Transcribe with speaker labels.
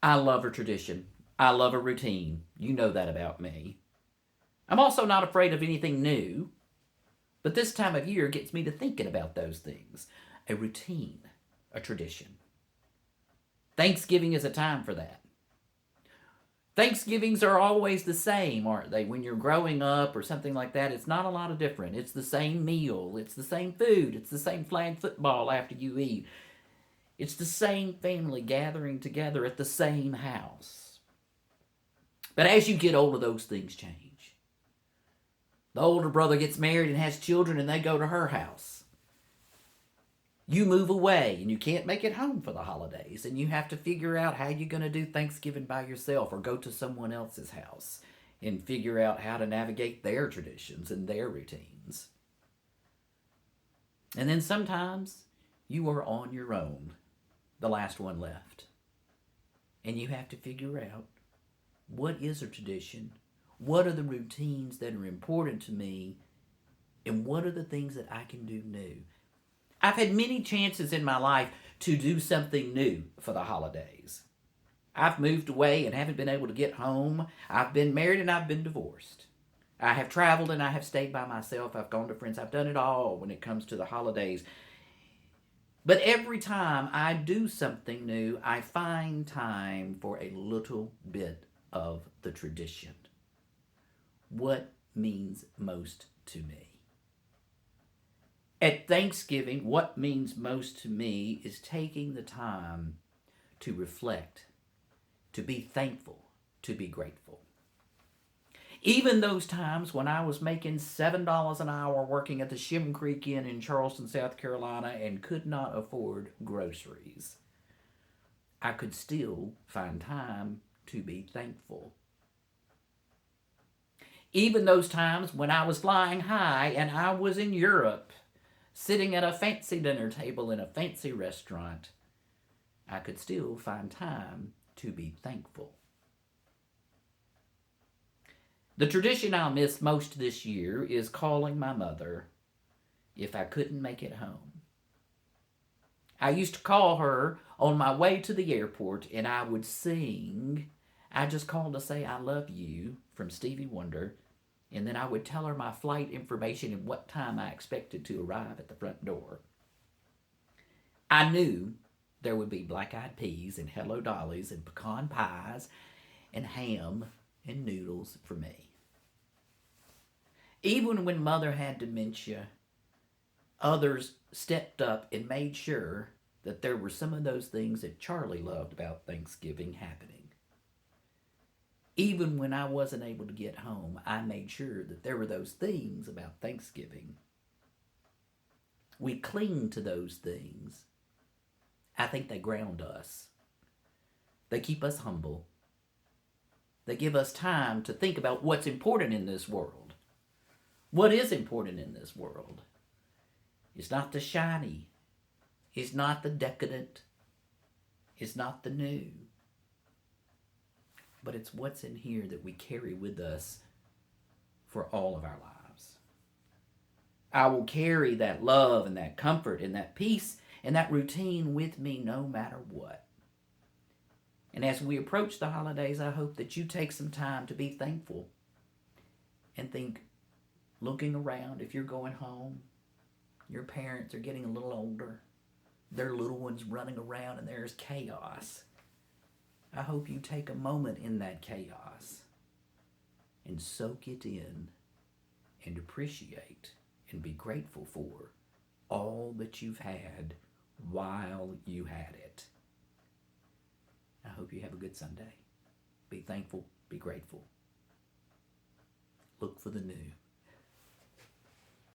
Speaker 1: I love a tradition. I love a routine. You know that about me. I'm also not afraid of anything new, but this time of year gets me to thinking about those things. A routine, a tradition. Thanksgiving is a time for that. Thanksgivings are always the same, aren't they? When you're growing up or something like that, it's not a lot of different. It's the same meal, it's the same food, it's the same flag football after you eat. It's the same family gathering together at the same house. But as you get older, those things change. The older brother gets married and has children, and they go to her house. You move away and you can't make it home for the holidays, and you have to figure out how you're going to do Thanksgiving by yourself or go to someone else's house and figure out how to navigate their traditions and their routines. And then sometimes you are on your own, the last one left, and you have to figure out what is a tradition, what are the routines that are important to me, and what are the things that I can do new. I've had many chances in my life to do something new for the holidays. I've moved away and haven't been able to get home. I've been married and I've been divorced. I have traveled and I have stayed by myself. I've gone to friends. I've done it all when it comes to the holidays. But every time I do something new, I find time for a little bit of the tradition. What means most to me? At Thanksgiving, what means most to me is taking the time to reflect, to be thankful, to be grateful. Even those times when I was making $7 an hour working at the Shem Creek Inn in Charleston, South Carolina, and could not afford groceries, I could still find time to be thankful. Even those times when I was flying high and I was in Europe, sitting at a fancy dinner table in a fancy restaurant, I could still find time to be thankful. The tradition I'll miss most this year is calling my mother if I couldn't make it home. I used to call her on my way to the airport and I would sing "I Just Called to Say I Love You" from Stevie Wonder, and then I would tell her my flight information and what time I expected to arrive at the front door. I knew there would be black-eyed peas and Hello Dollies and pecan pies and ham and noodles for me. Even when Mother had dementia, others stepped up and made sure that there were some of those things that Charlie loved about Thanksgiving happening. Even when I wasn't able to get home, I made sure that there were those things about Thanksgiving. We cling to those things. I think they ground us. They keep us humble. They give us time to think about what's important in this world. What is important in this world? It's not the shiny. It's not the decadent. It's not the new. But it's what's in here that we carry with us for all of our lives. I will carry that love and that comfort and that peace and that routine with me no matter what. And as we approach the holidays, I hope that you take some time to be thankful and think, looking around, if you're going home, your parents are getting a little older, their little ones running around, and there's chaos. I hope you take a moment in that chaos and soak it in and appreciate and be grateful for all that you've had while you had it. I hope you have a good Sunday. Be thankful, be grateful. Look for the new.